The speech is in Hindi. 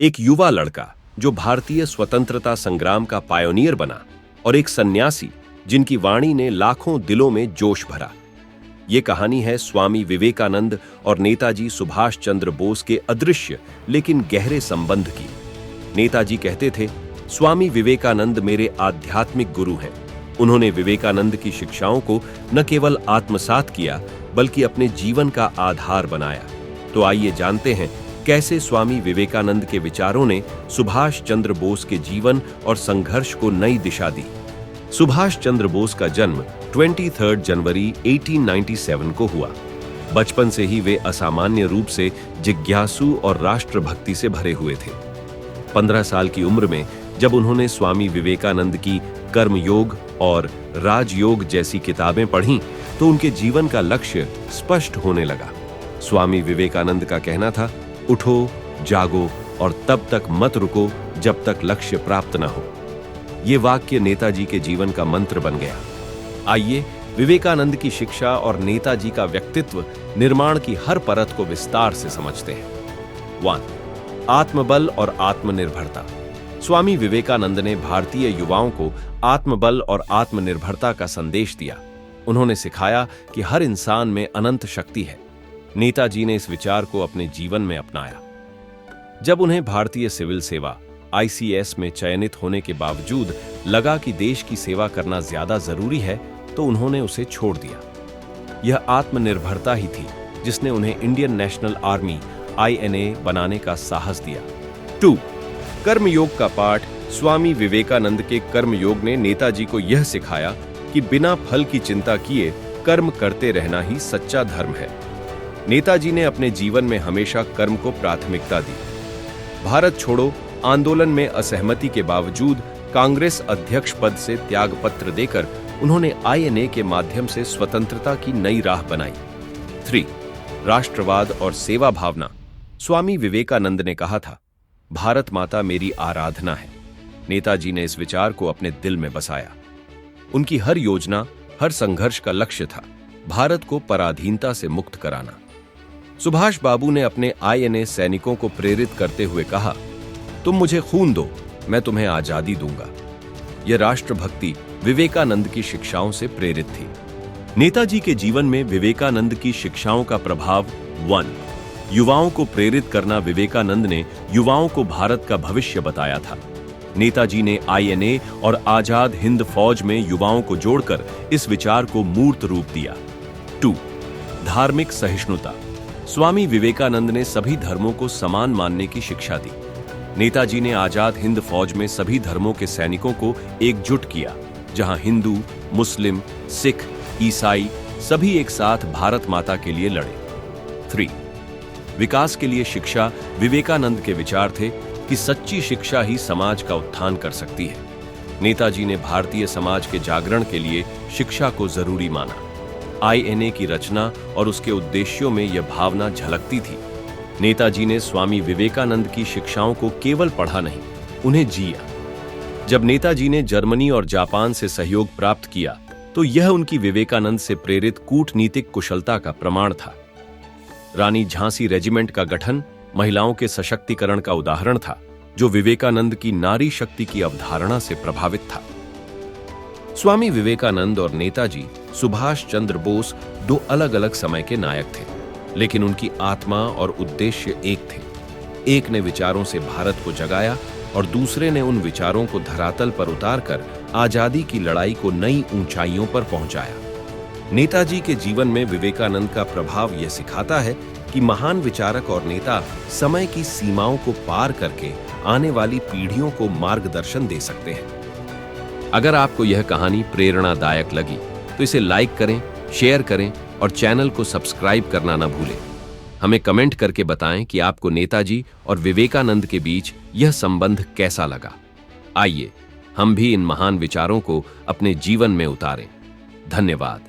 एक युवा लड़का जो भारतीय स्वतंत्रता संग्राम का पायोनियर बना और एक सन्यासी जिनकी वाणी ने लाखों दिलों में जोश भरा। ये कहानी है स्वामी विवेकानंद और नेताजी सुभाष चंद्र बोस के अदृश्य लेकिन गहरे संबंध की। नेताजी कहते थे, स्वामी विवेकानंद मेरे आध्यात्मिक गुरु हैं। उन्होंने विवेकानंद की शिक्षाओं को न केवल आत्मसात किया बल्कि अपने जीवन का आधार बनाया। तो आइए जानते हैं कैसे स्वामी विवेकानंद के विचारों ने सुभाष चंद्र बोस के जीवन और संघर्ष को नई दिशा दी। सुभाष चंद्र बोस का जन्म 23 जनवरी 1897 को हुआ। बचपन से ही वे असामान्य रूप से जिज्ञासु और राष्ट्रभक्ति से भरे हुए थे। 15 साल की उम्र में जब उन्होंने स्वामी विवेकानंद की कर्मयोग और राजयोग जैसी किताबें पढ़ीं, तो उनके जीवन का लक्ष्य स्पष्ट होने लगा। स्वामी विवेकानंद का कहना था, उठो, जागो और तब तक मत रुको जब तक लक्ष्य प्राप्त न हो। ये वाक्य नेताजी के जीवन का मंत्र बन गया। आइए विवेकानंद की शिक्षा और नेताजी का व्यक्तित्व निर्माण की हर परत को विस्तार से समझते हैं। 1. आत्मबल और आत्मनिर्भरता। स्वामी विवेकानंद ने भारतीय युवाओं को आत्मबल और आत्मनिर्भरता का संदेश दिया। उन्होंने सिखाया कि हर इंसान में अनंत शक्ति है। नेताजी ने इस विचार को अपने जीवन में अपनाया। जब उन्हें भारतीय सिविल सेवा ICS में चयनित होने के बावजूद लगा कि देश की सेवा करना ज्यादा जरूरी है, तो उन्होंने उसे छोड़ दिया। यह आत्मनिर्भरता ही थी जिसने उन्हें इंडियन नेशनल आर्मी INA बनाने का साहस दिया। 2. कर्मयोग का पाठ। स्वामी विवेकानंद के कर्मयोग ने नेताजी को यह सिखाया कि बिना फल की चिंता किए कर्म करते रहना ही सच्चा धर्म है। नेताजी ने अपने जीवन में हमेशा कर्म को प्राथमिकता दी। भारत छोड़ो आंदोलन में असहमति के बावजूद कांग्रेस अध्यक्ष पद से त्यागपत्र देकर उन्होंने INA के माध्यम से स्वतंत्रता की नई राह बनाई। 3. राष्ट्रवाद और सेवा भावना। स्वामी विवेकानंद ने कहा था, भारत माता मेरी आराधना है। नेताजी ने इस विचार को अपने दिल में बसाया। उनकी हर योजना, हर संघर्ष का लक्ष्य था भारत को पराधीनता से मुक्त कराना। सुभाष बाबू ने अपने INA सैनिकों को प्रेरित करते हुए कहा, तुम मुझे खून दो, मैं तुम्हें आजादी दूंगा। यह राष्ट्रभक्ति विवेकानंद की शिक्षाओं से प्रेरित थी। नेताजी के जीवन में विवेकानंद की शिक्षाओं का प्रभाव। 1. युवाओं को प्रेरित करना। विवेकानंद ने युवाओं को भारत का भविष्य बताया था। नेताजी ने INA और आजाद हिंद फौज में युवाओं को जोड़कर इस विचार को मूर्त रूप दिया। 2. धार्मिक सहिष्णुता। स्वामी विवेकानंद ने सभी धर्मों को समान मानने की शिक्षा दी। नेताजी ने आजाद हिंद फौज में सभी धर्मों के सैनिकों को एकजुट किया, जहां हिंदू, मुस्लिम, सिख, ईसाई सभी एक साथ भारत माता के लिए लड़े। 3. विकास के लिए शिक्षा। विवेकानंद के विचार थे कि सच्ची शिक्षा ही समाज का उत्थान कर सकती है। नेताजी ने भारतीय समाज के जागरण के लिए शिक्षा को जरूरी माना। INA की रचना और उसके उद्देश्यों में यह भावना झलकती थी। नेताजी ने स्वामी विवेकानंद की शिक्षाओं को केवल पढ़ा नहीं, उन्हें जिया। जब नेताजी ने जर्मनी और जापान से सहयोग प्राप्त किया, तो यह उनकी विवेकानंद से प्रेरित कूटनीतिक कुशलता का प्रमाण था। रानी झांसी रेजिमेंट का गठन महिलाओं के सशक्तिकरण का उदाहरण था, जो विवेकानंद की नारी शक्ति की अवधारणा से प्रभावित था। स्वामी विवेकानंद और नेताजी सुभाष चंद्र बोस दो अलग अलग समय के नायक थे, लेकिन उनकी आत्मा और उद्देश्य एक थे। एक ने विचारों से भारत को जगाया और दूसरे ने उन विचारों को धरातल पर उतारकर आजादी की लड़ाई को नई ऊंचाइयों पर पहुंचाया। नेताजी के जीवन में विवेकानंद का प्रभाव यह सिखाता है कि महान विचारक और नेता समय की सीमाओं को पार करके आने वाली पीढ़ियों को मार्गदर्शन दे सकते हैं। अगर आपको यह कहानी प्रेरणादायक लगी तो इसे लाइक करें, शेयर करें और चैनल को सब्सक्राइब करना न भूलें। हमें कमेंट करके बताएं कि आपको नेताजी और विवेकानंद के बीच यह संबंध कैसा लगा। आइए हम भी इन महान विचारों को अपने जीवन में उतारें। धन्यवाद।